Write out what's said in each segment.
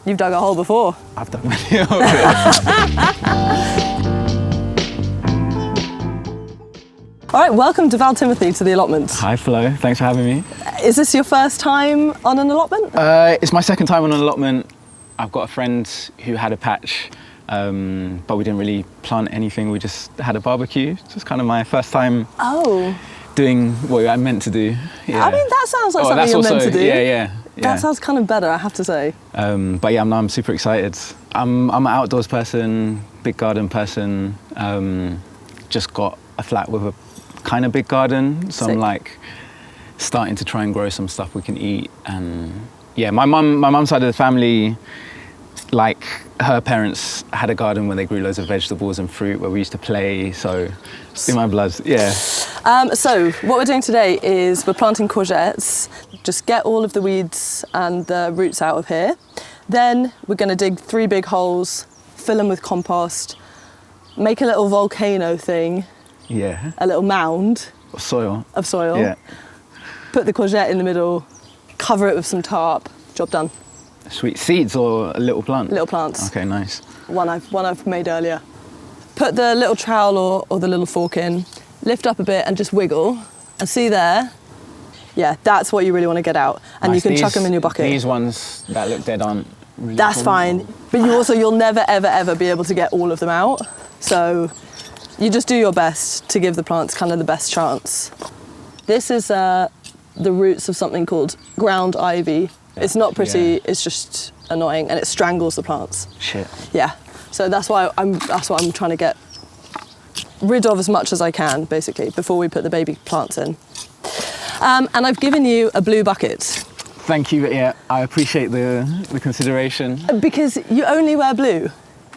You've dug a hole before. I've done many of it. All right, welcome Duval Timothy to the allotment. Hi Flo, thanks for having me. Is this your first time on an allotment? It's my second time on an allotment. I've got a friend who had a patch, but we didn't really plant anything. We just had a barbecue. It's just kind of my first time doing what I meant to do. Yeah. I mean, that sounds like something you're meant to do. Yeah. That sounds kind of better, I have to say. But yeah, I'm super excited. I'm an outdoors person, big garden person. Just got a flat with a kind of big garden, so I'm like starting to try and grow some stuff we can eat. And yeah, my mum's side of the family, like her parents had a garden where they grew loads of vegetables and fruit where we used to play, so it's in my blood, yeah. So what we're doing today is we're planting courgettes. Just get all of the weeds and the roots out of here. Then we're going to dig 3 big holes, fill them with compost, make a little volcano thing. Yeah. A little mound. Of soil. Yeah. Put the courgette in the middle, cover it with some tarp, job done. Sweet. Seeds or a little plant? Little plants. Okay, nice. One I've made earlier. Put the little trowel or the little fork in, lift up a bit and just wiggle. And see there? Yeah, that's what you really want to get out. And nice. You can chuck them in your bucket. These ones that look dead aren't really That's cool. fine. But you'll never, ever be able to get all of them out. So you just do your best to give the plants kind of the best chance. This is the roots of something called ground ivy. It's not pretty, it's just annoying, and it strangles the plants. Shit. Yeah. So that's what I'm trying to get rid of as much as I can, basically, before we put the baby plants in. And I've given you a blue bucket. Thank you, yeah, I appreciate the consideration. Because you only wear blue.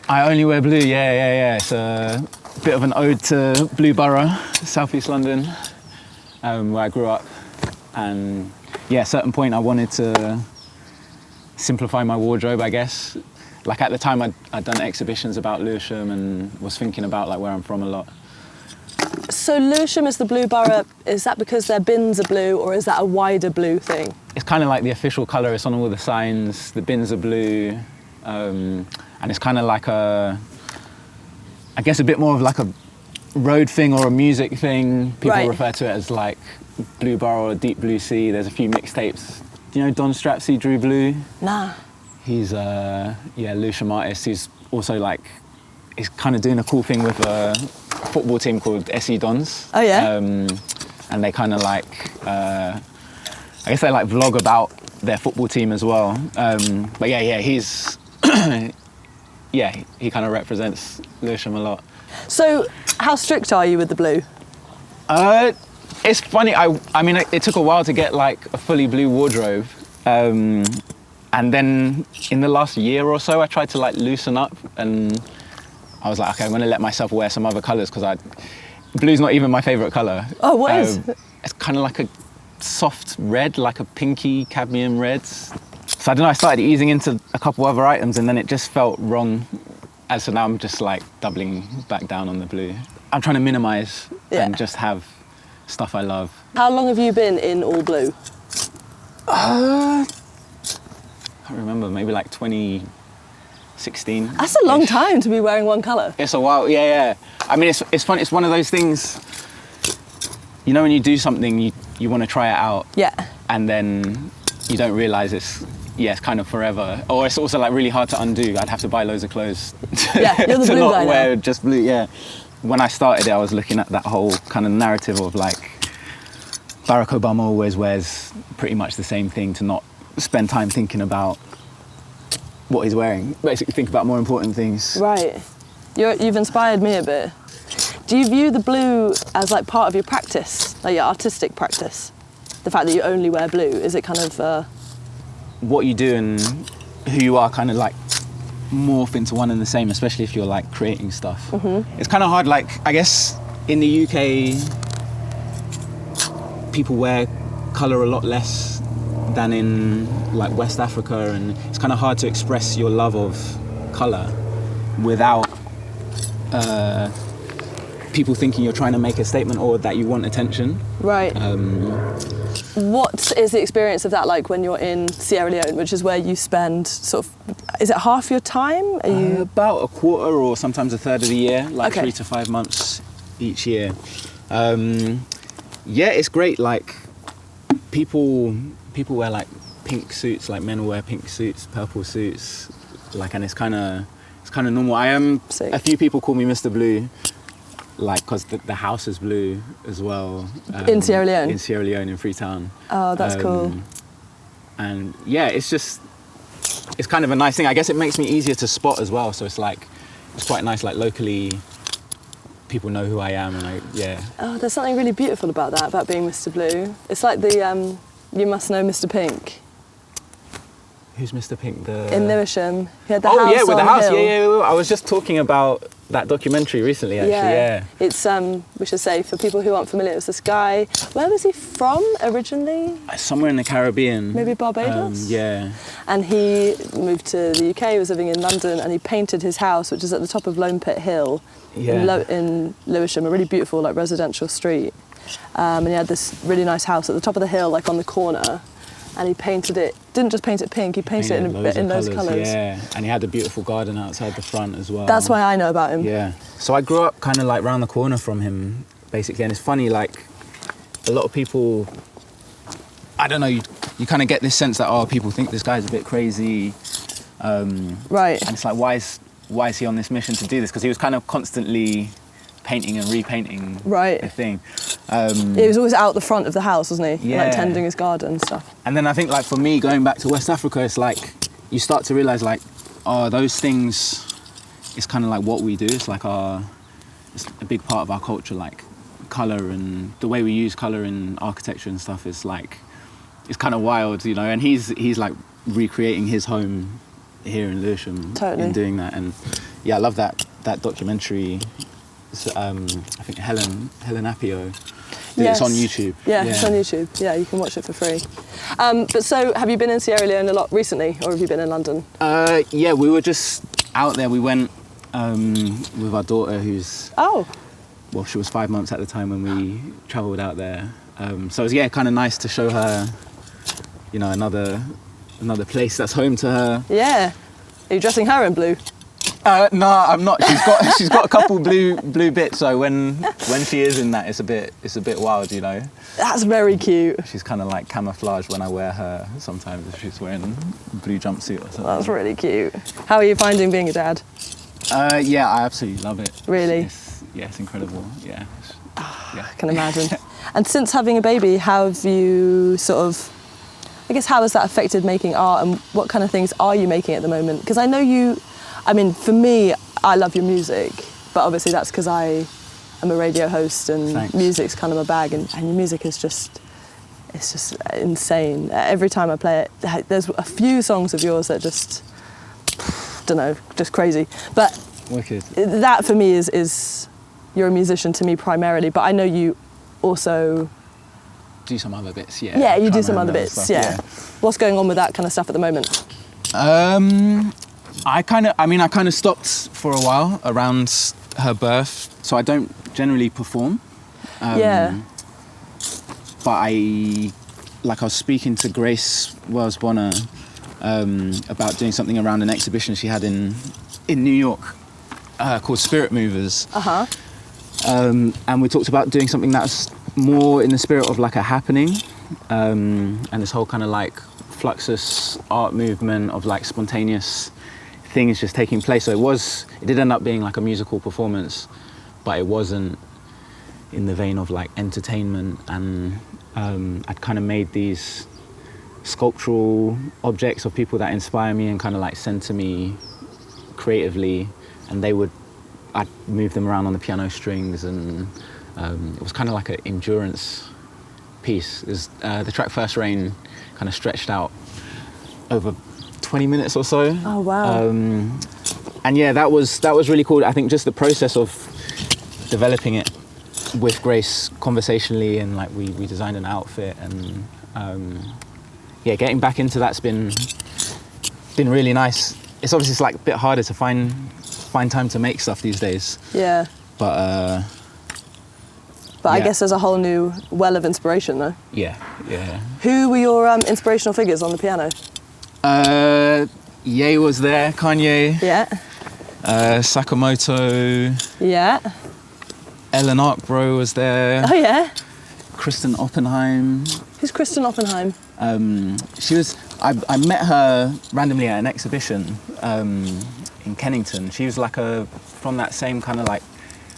I only wear blue, yeah. It's a bit of an ode to Blue Borough, South East London, where I grew up. And yeah, at a certain point I wanted to simplify my wardrobe, I guess. Like at the time I'd done exhibitions about Lewisham and was thinking about like where I'm from a lot. So Lewisham is the Blue Borough, is that because their bins are blue or is that a wider blue thing? It's kind of like the official colour, it's on all the signs, the bins are blue, and it's kind of like I guess a bit more of like a road thing or a music thing. People refer to it as like Blue Borough or Deep Blue Sea. There's a few mixtapes. Do you know Don Strapsy, Drew Blue? Nah. He's a Lewisham artist who's also like, he's kind of doing a cool thing with a football team called SE Dons. Oh yeah? And they kind of like, I guess they like vlog about their football team as well. But yeah, he's, he kind of represents Lewisham a lot. So how strict are you with the blue? It's funny, I mean, it took a while to get like a fully blue wardrobe. And then in the last year or so, I tried to like loosen up and I was like, okay, I'm gonna let myself wear some other colors because blue's not even my favorite color. Oh, what is? It's kind of like a soft red, like a pinky cadmium red. So I don't know, I started easing into a couple other items and then it just felt wrong. And so now I'm just like doubling back down on the blue. I'm trying to minimize and just have stuff I love. How long have you been in all blue? I can't remember, maybe like 2016. That's a long time to be wearing one colour. It's a while, yeah. I mean, it's fun. It's one of those things, you know, when you do something, you want to try it out. Yeah. And then you don't realise it's kind of forever. Or it's also like really hard to undo. I'd have to buy loads of clothes you're the to blue not guy wear now. just blue, yeah. When I started it, I was looking at that whole kind of narrative of like, Barack Obama always wears pretty much the same thing to not spend time thinking about what he's wearing. Basically think about more important things. Right. You've inspired me a bit. Do you view the blue as like part of your practice, like your artistic practice? The fact that you only wear blue, is it kind of... What you do and who you are kind of like morph into one and the same, especially if you're like creating stuff. Mm-hmm. It's kind of hard, like, I guess in the UK, people wear colour a lot less than in like West Africa, and it's kind of hard to express your love of colour without people thinking you're trying to make a statement or that you want attention. Right. What is the experience of that like when you're in Sierra Leone, which is where you spend sort of, is it half your time? Are you about a quarter or sometimes a third of the year, like Okay. 3 to 5 months each year. Yeah, it's great. Like people wear like pink suits, like men wear pink suits, purple suits, like, and it's kind of normal. Sick. A few people call me Mr. Blue, like because the house is blue as well. In Sierra Leone? In Sierra Leone, in Freetown. Oh, that's cool. And yeah, it's kind of a nice thing. I guess it makes me easier to spot as well. So it's quite nice, like locally, people know who I am, and Oh, there's something really beautiful about that, about being Mr. Blue. It's like the You Must Know Mr. Pink. Who's Mr. Pink? In Lewisham. He had the house yeah, with on the house. hill. Yeah. I was just talking about that documentary recently, actually. Yeah. It's we should say, for people who aren't familiar, it was this guy. Where was he from originally? Somewhere in the Caribbean. Maybe Barbados. Yeah. And he moved to the UK. He was living in London, and he painted his house, which is at the top of Lone Pit Hill in Lewisham, a really beautiful like residential street. And he had this really nice house at the top of the hill, like on the corner. And he painted it, didn't just paint it pink, he painted it in those colours. Yeah, and he had a beautiful garden outside the front as well. That's why I know about him. Yeah. So I grew up kind of like round the corner from him, basically. And it's funny, like, a lot of people, I don't know, you kind of get this sense that, people think this guy's a bit crazy. Right. And it's like, why is he on this mission to do this? Because he was kind of constantly painting and repainting the thing. He was always out the front of the house, wasn't he? Yeah. Like tending his garden and stuff. And then I think, like, for me, going back to West Africa, it's like, you start to realise, like, those things, it's kind of like what we do. It's like it's a big part of our culture, like colour, and the way we use colour in architecture and stuff is like, it's kind of wild, you know. And he's like recreating his home here in Lewisham. Totally. In doing that. And yeah, I love that documentary. I think Helen Apio. Yes. It's on YouTube. Yeah, it's on YouTube. Yeah, you can watch it for free. But so, have you been in Sierra Leone a lot recently, or have you been in London? Yeah, we were just out there. We went with our daughter, who's she was 5 months at the time when we travelled out there. So it was kind of nice to show her, you know, another place that's home to her. Yeah. Are you dressing her in blue? No, I'm not. She's got a couple blue bits. So when she is in that, it's a bit wild, you know. That's very cute. She's kind of like camouflage when I wear her sometimes if she's wearing a blue jumpsuit or something. That's really cute. How are you finding being a dad? Yeah, I absolutely love it. Really? It's incredible. Yeah. I can imagine. And since having a baby, how have you how has that affected making art, and what kind of things are you making at the moment? Because I know for me, I love your music, but obviously that's because I am a radio host and music's kind of my bag, and your music is it's just insane. Every time I play it, there's a few songs of yours that just crazy. But wicked. That for me is you're a musician to me primarily, but I know you also do some other bits, yeah. Yeah, you do some other bits, stuff, yeah. What's going on with that kind of stuff at the moment? I kind of stopped for a while around her birth, so I don't generally perform. Yeah. But I was speaking to Grace Wells Bonner about doing something around an exhibition she had in New York called Spirit Movers. Uh-huh. And we talked about doing something that's more in the spirit of like a happening, and this whole kind of like fluxus art movement of like spontaneous things just taking place. So it did end up being like a musical performance, but it wasn't in the vein of like entertainment. And I'd kind of made these sculptural objects of people that inspire me and kind of like center me creatively, and I'd move them around on the piano strings, and it was kind of like an endurance piece. The track First Rain kind of stretched out over 20 minutes or so. Oh wow. And yeah, that was really cool. I think just the process of developing it with Grace conversationally, and like we designed an outfit, and getting back into that's been really nice. It's obviously like a bit harder to find time to make stuff these days. Yeah. But But I guess there's a whole new well of inspiration, though. Yeah. Who were your inspirational figures on the piano? Ye was there, Kanye. Yeah. Sakamoto. Yeah. Ellen Arkbro was there. Oh, yeah. Kristen Oppenheim. Who's Kristen Oppenheim? She was. I met her randomly at an exhibition in Kennington. She was like from that same kind of like,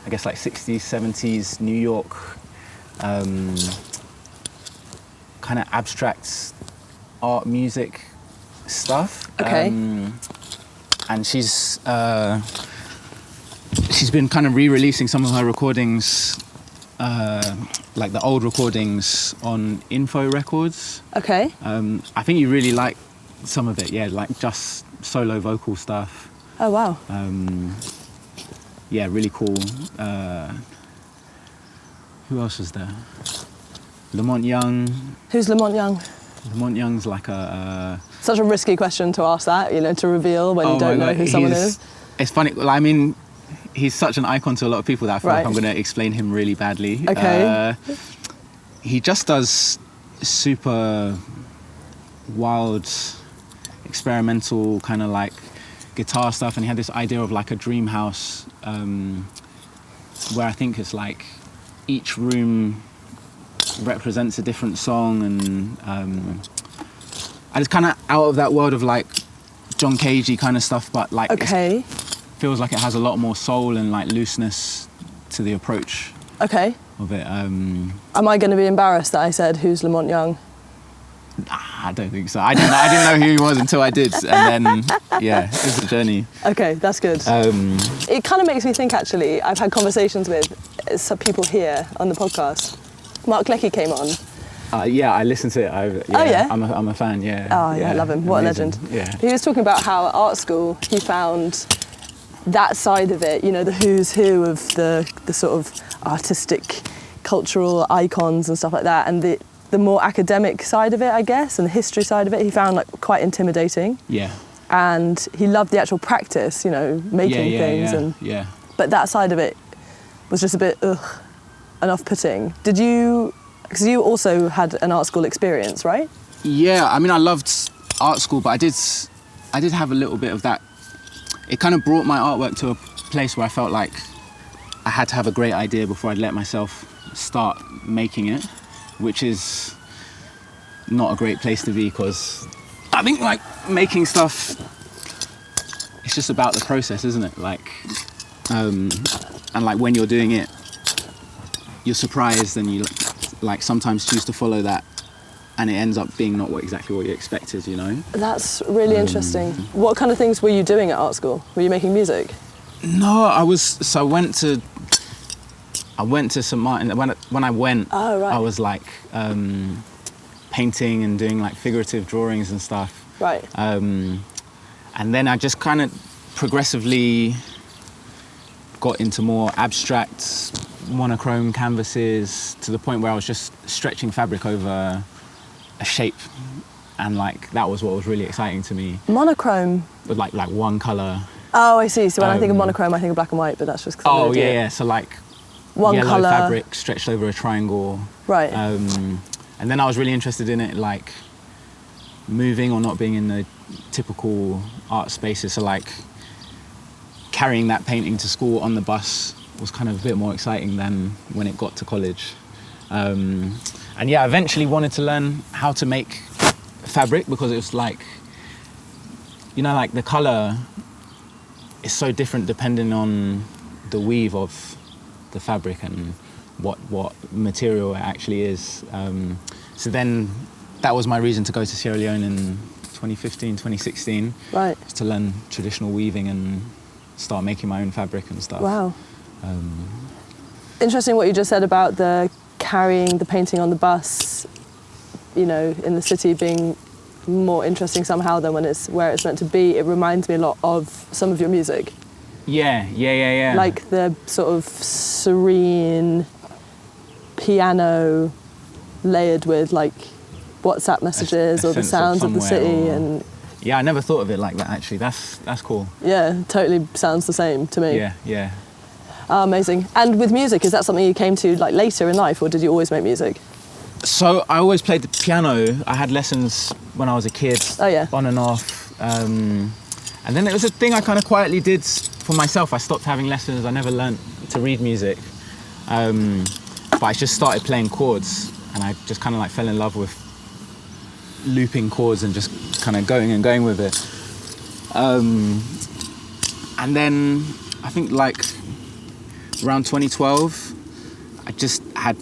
I guess like 60s, 70s New York kind of abstract art music stuff. Okay. And she's been kind of re-releasing some of her recordings, like the old recordings on Info Records. Okay. I think you really like some of it, yeah, like just solo vocal stuff. Oh, wow. Yeah, really cool. Who else was there? Lamont Young. Who's Lamont Young? Lamont Young's like a... Such a risky question to ask that, you know, to reveal when you don't know who someone is. It's funny, I mean, he's such an icon to a lot of people that I feel like I'm going to explain him really badly. Okay. He just does super wild, experimental kind of like guitar stuff, and he had this idea of like a dream house where I think it's like each room represents a different song, and I just kind of out of that world of like John Cagey kind of stuff, but like okay. Feels like it has a lot more soul and like looseness to the approach. Okay. Of it. Am I going to be embarrassed that I said who's Lamont Young? I don't think so. I didn't know who he was until I did, and then yeah, it was a journey. Okay, that's good. It kind of makes me think. Actually, I've had conversations with some people here on the podcast. Mark Leckie came on. Yeah, I listened to it. Oh yeah, I'm a fan. Yeah. Oh yeah, I love him. What amazing. A legend. Yeah. He was talking about how at art school he found that side of it. You know, the who's who of the sort of artistic, cultural icons and stuff like that, and the more academic side of it, I guess, and the history side of it, he found like quite intimidating. Yeah. And he loved the actual practice, you know, making things. But that side of it was just a bit and off-putting. Did you? Because you also had an art school experience, right? Yeah, I mean, I loved art school, but I did have a little bit of that. It kind of brought my artwork to a place where I felt like I had to have a great idea before I'd let myself start making it, which is not a great place to be, because I think like making stuff, it's just about the process, isn't it? Like, and like when you're doing it, you're surprised, and you like sometimes choose to follow that, and it ends up being not exactly what you expected, you know? That's really interesting. What kind of things were you doing at art school? Were you making music? No, I went to St. Martin. When I went, oh, right. I was like painting and doing like figurative drawings and stuff. Right. And then I just kind of progressively got into more abstract monochrome canvases, to the point where I was just stretching fabric over a shape, and like that was what was really exciting to me. Monochrome? With like one colour. Oh, I see. So when I think of monochrome, I think of black and white, but that's just... Oh, yeah. So like one yellow colour fabric stretched over a triangle. Right. And then I was really interested in it, like moving or not being in the typical art spaces. So like carrying that painting to school on the bus was kind of a bit more exciting than when it got to college. And yeah, I eventually wanted to learn how to make fabric, because it was like, you know, like the colour is so different depending on the weave of the fabric and what material it actually is. So then that was my reason to go to Sierra Leone in 2015, 2016. Right. To learn traditional weaving and start making my own fabric and stuff. Wow. Interesting what you just said about the carrying the painting on the bus, you know, in the city being more interesting somehow than when it's where it's meant to be. It reminds me a lot of some of your music. Yeah. Like the sort of serene piano layered with like WhatsApp messages or the sounds of the city. And yeah, I never thought of it like that actually. That's cool. Yeah, totally sounds the same to me. Yeah. Oh, amazing. And with music, is that something you came to like later in life, or did you always make music? So I always played the piano. I had lessons when I was a kid, on and off. And then it was a thing I kind of quietly did for myself. I stopped having lessons. I never learnt to read music. But I just started playing chords, and I just kind of like fell in love with looping chords and just kind of going with it. And then I think like around 2012, I just had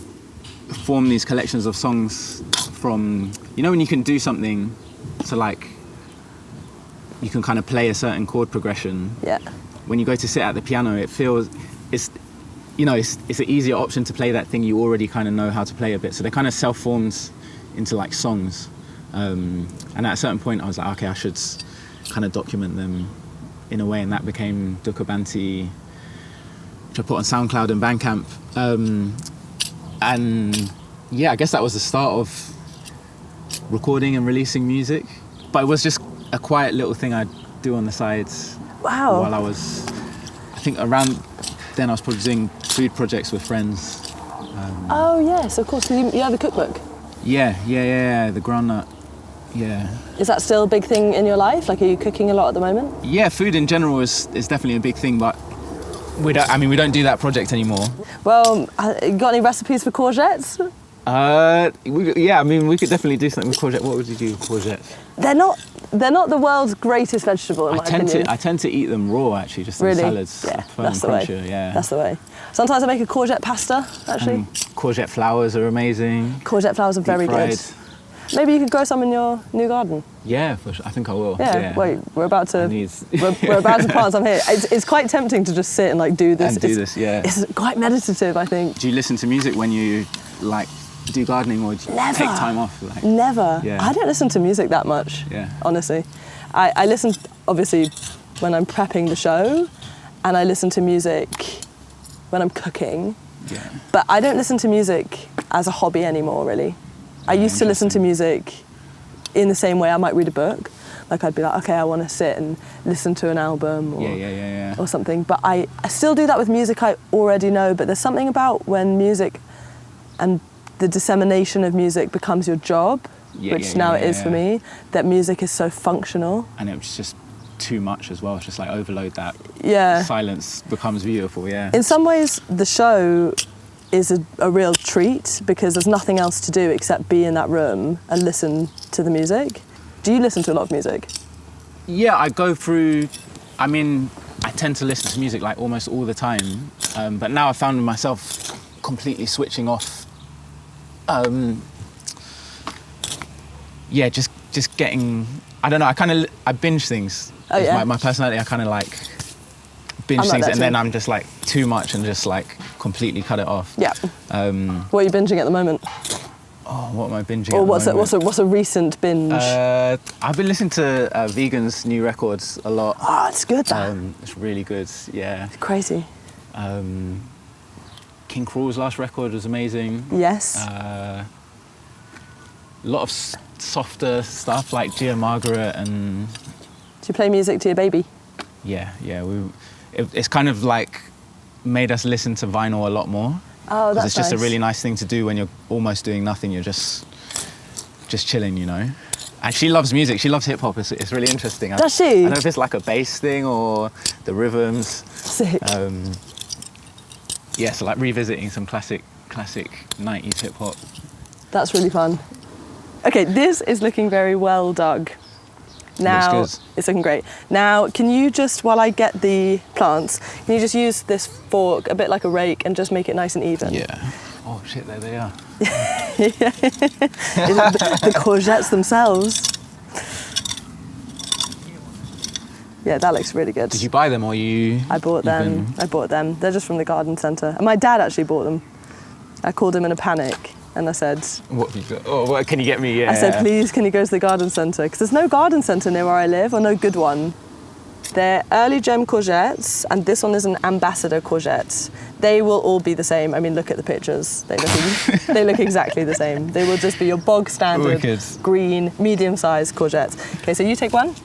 formed these collections of songs from, you know, when you can do something, so like you can kind of play a certain chord progression. Yeah. When you go to sit at the piano, it feels, it's an easier option to play that thing you already kind of know how to play a bit. So they kind of self-formed into like songs. And at a certain point I was like, okay, I should kind of document them in a way, and that became Dukabanti, which I put on SoundCloud and Bandcamp. And yeah, I guess that was the start of recording and releasing music. But it was just a quiet little thing I'd do on the sides. Wow. While I think around then I was probably doing food projects with friends. Oh yes, of course, because you have a cookbook. Yeah, the groundnut. Yeah. Is that still a big thing in your life? Like, are you cooking a lot at the moment? Yeah, food in general is definitely a big thing, but we don't do that project anymore. Well, you got any recipes for courgettes? We could definitely do something with courgette. What would you do with courgettes? They're not the world's greatest vegetable, in my opinion. I tend to eat them raw, actually, just in salads. Yeah, that's the way. Yeah. That's the way. Sometimes I make a courgette pasta, actually. Courgette flowers are amazing. Courgette flowers are very good. Maybe you could grow some in your new garden. Yeah, for sure. I think I will. Yeah. Wait, we're about to plant some here. It's quite tempting to just sit and like do this. It's quite meditative, I think. Do you listen to music when you like do gardening, or do you take time off? Like? Never. Yeah. I don't listen to music that much. Yeah. Honestly, I listen obviously when I'm prepping the show, and I listen to music when I'm cooking. Yeah. But I don't listen to music as a hobby anymore, really. I used to listen to music in the same way I might read a book. Like I'd be like, okay, I want to sit and listen to an album or something. But I still do that with music I already know, but there's something about when music and the dissemination of music becomes your job, which now it is for me, that music is so functional. And it was just too much as well. It's just like overload that. Yeah. Silence becomes beautiful, yeah. In some ways, the show is a real treat because there's nothing else to do except be in that room and listen to the music. Do you listen to a lot of music? Yeah, I go through, I tend to listen to music like almost all the time, but now I found myself completely switching off. Just getting, I don't know, I binge things. Oh, yeah? My personality, I kind of like binge things, and then I'm just like too much and just like completely cut it off. Yeah. What are you binging at the moment? Oh, what am I binging? Or what's a recent binge? I've been listening to Vegan's new records a lot. Oh, it's good. It's really good. Yeah. It's crazy. King Cruel's last record was amazing. Yes. A lot of softer stuff like Gia Margaret and. Do you play music to your baby? Yeah. It's kind of like made us listen to vinyl a lot more. Oh, that's It's just nice. a really nice thing to do when you're almost doing nothing. You're just chilling, you know. And she loves music. She loves hip hop. It's really interesting. Does she? I don't know if it's like a bass thing or the rhythms. Sick. So like revisiting some classic 90s hip hop. That's really fun. Okay, this is looking very well dug. Now, Looks good. it's looking great. Now, can you just, while I get the plants, can you just use this fork, a bit like a rake, and just make it nice and even? Yeah. Oh shit, there they are. The courgettes themselves. Yeah, that looks really good. Did you buy them or you? I bought them. They're just from the garden centre. And my dad actually bought them. I called him in a panic. And I said, What have you got? Oh, what can you get me? Yeah. I said, please, can you go to the garden centre? Because there's no garden centre near where I live, or no good one. They're early gem courgettes, and this one is an ambassador courgette. They will all be the same. I mean, look at the pictures. They look exactly the same. They will just be your bog standard green, medium-sized courgettes. Okay, so you take one,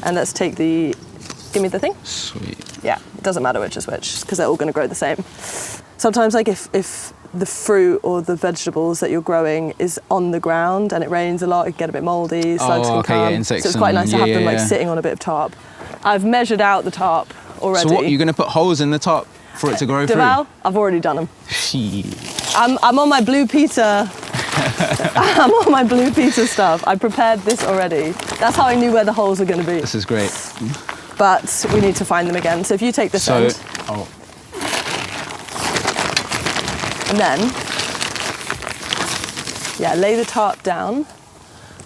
and let's take give me the thing. Sweet. Yeah, doesn't matter which is which, because they're all going to grow the same. Sometimes, like if the fruit or the vegetables that you're growing is on the ground and it rains a lot, it can get a bit mouldy, slugs can come. Insects. So it's quite nice to have them like sitting on a bit of tarp. I've measured out the tarp already. So what, you're going to put holes in the top for it to grow Duval, I've already done them. through? I'm on my Blue Peter. I'm on my Blue Peter stuff. I prepared this already. That's how I knew where the holes are going to be. This is great. But we need to find them again. So if you take this end. And then, lay the tarp down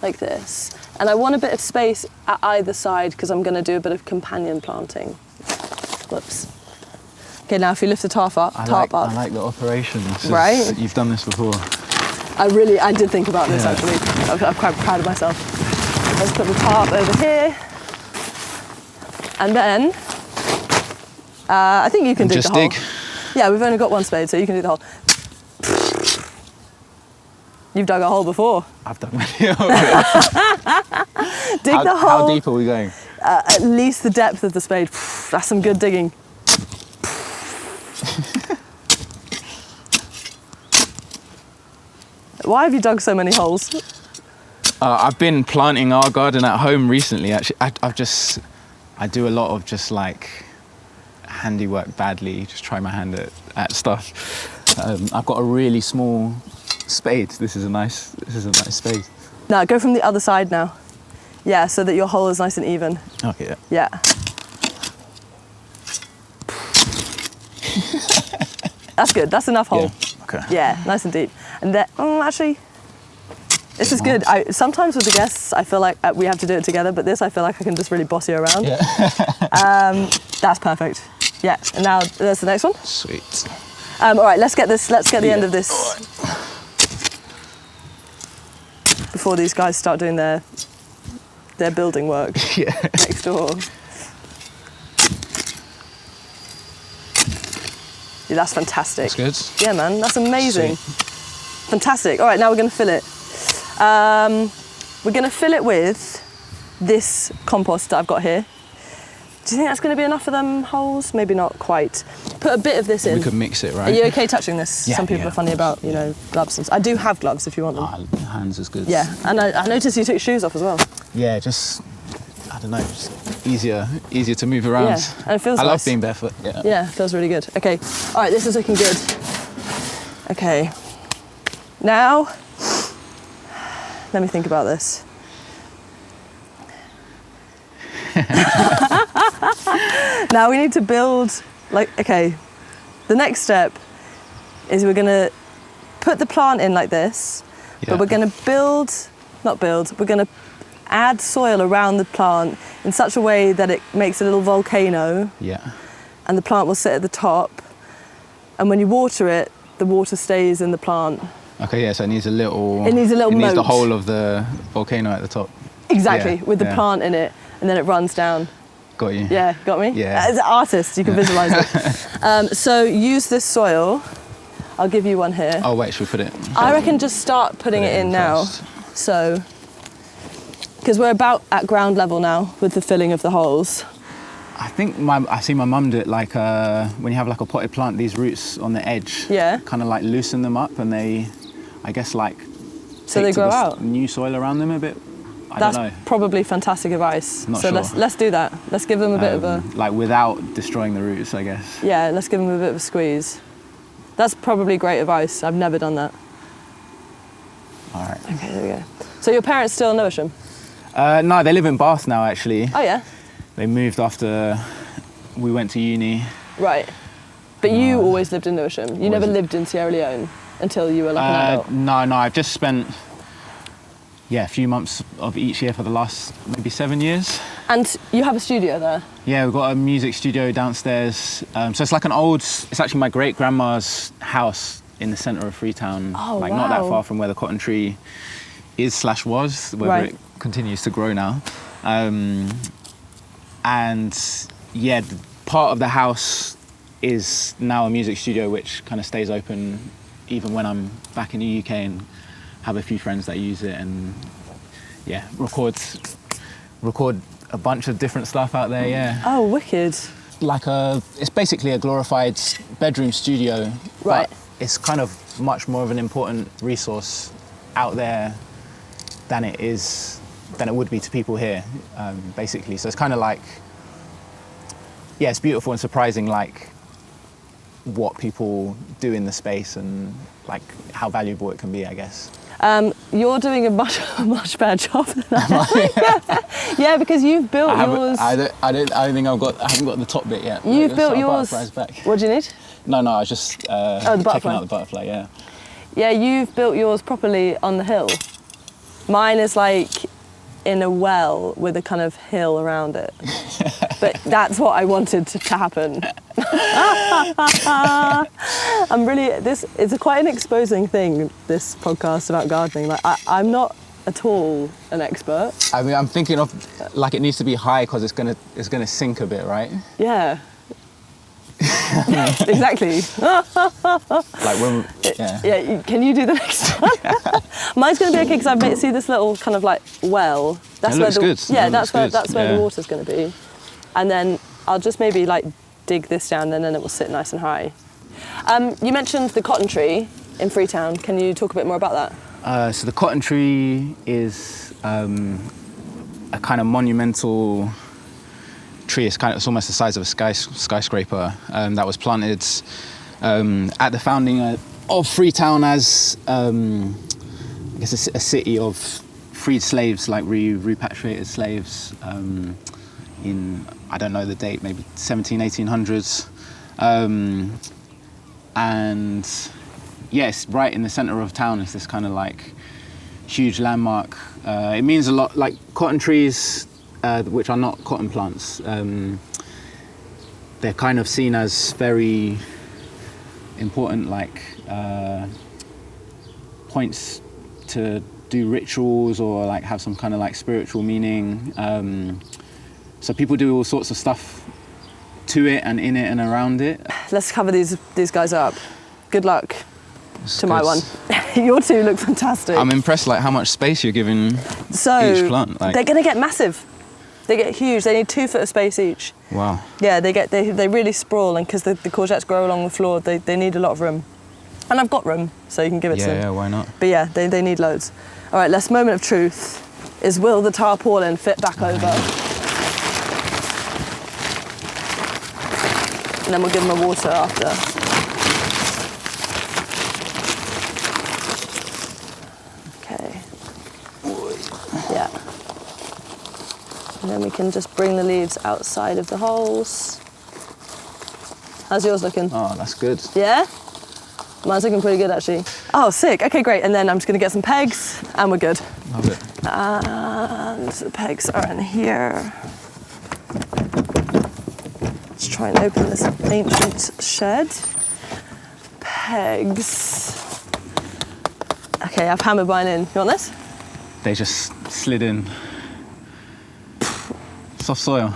like this. And I want a bit of space at either side because I'm going to do a bit of companion planting. Whoops. Okay, now if you lift the tarp up. I like the operation. Right? You've done this before. I did think about this actually. I'm quite proud of myself. Let's put the tarp over here. And then, I think you can dig the hole. Just dig? Yeah, we've only got one spade, so you can dig the hole. You've dug a hole before. I've dug many. Dig the hole. How deep are we going? At least the depth of the spade. That's some good digging. Why have you dug so many holes? I've been planting our garden at home recently. Actually, I do a lot of just like handiwork badly. Just try my hand at stuff. I've got a really small spade. This is a nice spade. No, go from the other side now. Yeah, so that your hole is nice and even. Okay. Yeah. That's good. That's enough hole. Yeah. Okay. Yeah, nice and deep. And then, actually, this is good. Sometimes with the guests, I feel like we have to do it together, but this, I feel like I can just really boss you around. Yeah. That's perfect. Yeah, and now there's the next one. Sweet. All right, let's get the end of this before these guys start doing their building work next door. Yeah, that's fantastic. That's good. Yeah, man, that's amazing. Sweet. Fantastic. All right, now we're going to fill it. We're going to fill it with this compost that I've got here. Do you think that's going to be enough for them holes? Maybe not quite. Put a bit of this in. We could mix it, right? Are you okay touching this? Yeah, Some people are funny about, gloves. And I do have gloves if you want them. Hands is good. Yeah, and I noticed you took your shoes off as well. Yeah, just, I don't know, just easier to move around. Yeah, and it feels I nice. love being barefoot. Yeah, it feels really good. Okay, all right, this is looking good. Okay, now, let me think about this. Now we need to build, the next step is we're gonna put the plant in like this, but we're gonna we're gonna add soil around the plant in such a way that it makes a little volcano. Yeah. And the plant will sit at the top. And when you water it, the water stays in the plant. Okay, yeah, so it needs a little... It needs a little moat. It needs the whole of the volcano at the top. Exactly, with the plant in it, and then it runs down. Got you. Yeah, got me? Yeah. As an artist, you can visualise it. So use this soil. I'll give you one here. Oh, wait, should we put it... I reckon just start putting it in now. So, because we're about at ground level now with the filling of the holes. I think I see my mum do it like when you have like a potted plant, these roots on the edge. Yeah. Kind of like loosen them up and they, I guess like... So they grow out? New soil around them a bit. I don't know. That's probably fantastic advice. Not so sure. let's do that. Let's give them a bit of a... Like without destroying the roots, I guess. Yeah, let's give them a bit of a squeeze. That's probably great advice. I've never done that. All right. Okay, there we go. So your parents still in Lewisham? No, they live in Bath now, actually. Oh, yeah? They moved after we went to uni. Right. But you always lived in Lewisham? You never lived in Sierra Leone until you were like an adult? No, I've just spent, a few months of each year for the last maybe 7 years. And you have a studio there? Yeah, we've got a music studio downstairs. So it's like it's actually my great-grandma's house in the centre of Freetown. Oh, like not that far from where the cotton tree is/was, whether it continues to grow now. And yeah, part of the house is now a music studio which kind of stays open even when I'm back in the UK and have a few friends that use it and record a bunch of different stuff out there, yeah. Oh, wicked. it's basically a glorified bedroom studio. Right. But it's kind of much more of an important resource out there than it would be to people here, basically. So it's kind of like, yeah, it's beautiful and surprising, like what people do in the space and like how valuable it can be, I guess. You're doing a much better job than I. Yeah, because you've built yours. I haven't got the top bit yet. You've built yours. Back. What do you need? No, I was just the checking butterfly. out the butterfly. Yeah. Yeah, you've built yours properly on the hill. Mine is like in a well with a kind of hill around it. But that's what I wanted to happen. It's quite an exposing thing, this podcast about gardening. Like, I'm not at all an expert. I mean, I'm thinking of, like, it needs to be high because it's gonna sink a bit, right? Yeah. Exactly. Like when, yeah. Yeah, can you do the next one? Mine's going to be okay because I see this little kind of like well. That's it looks where good. Yeah, it that's where good. the water's going to be. And then I'll just maybe like dig this down and then it will sit nice and high. You mentioned the cotton tree in Freetown. Can you talk a bit more about that? So the cotton tree is a kind of monumental tree. It's almost the size of a skyscraper that was planted at the founding of Freetown as I guess a city of freed slaves, like repatriated slaves in, I don't know the date, maybe 1800s. And yes, right in the centre of town is this kind of like huge landmark. It means a lot, like cotton trees, which are not cotton plants. They're kind of seen as very important, like points to do rituals or like have some kind of like spiritual meaning. So people do all sorts of stuff to it and in it and around it. Let's cover these guys up. Good luck It's to my good. one. Your two look fantastic. I'm impressed, like how much space you're giving each plant. Like, they're going to get massive. They get huge. They need 2 foot of space each. wow. Yeah, they really sprawl, and because the courgettes grow along the floor, they need a lot of room. And I've got room, so you can give it to them. Yeah, why not? But yeah, they need loads. All right, last moment of truth is, will the tarpaulin fit back over? And then we'll give them a water after. Okay. Yeah. And then we can just bring the leaves outside of the holes. How's yours looking? Oh, that's good. Yeah? Mine's looking pretty good, actually. Oh, sick. Okay, great. And then I'm just going to get some pegs, and we're good. Love it. And the pegs are in here. Let's try and open this ancient shed. Pegs. Okay, I've hammered mine in. You want this? They just slid in. Soft soil.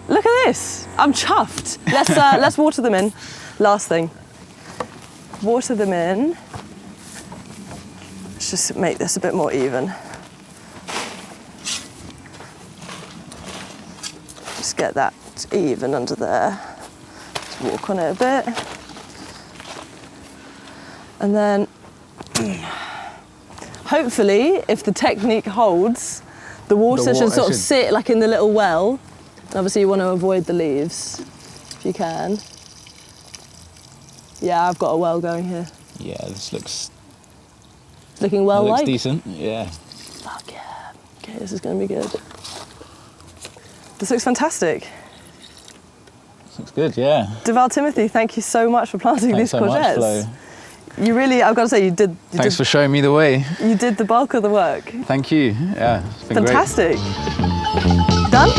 Look at this. I'm chuffed. Let's water them in. Last thing. Water them in. Let's just make this a bit more even. Just get that even under there. Just walk on it a bit. And then, hopefully, if the technique holds, the water should sort of sit like in the little well. And obviously you want to avoid the leaves, if you can. Yeah, I've got a well going here. Yeah, this looks... Looking well looks like? decent, yeah. Fuck yeah. Okay, this is going to be good. This looks fantastic. This looks good, yeah. Duval Timothy, thank you so much for planting Thanks these so courgettes. much, Flo. You really, I've got to say, you did. Thanks for showing me the way. You did the bulk of the work. Thank you. Yeah, it's been Fantastic. great. Done?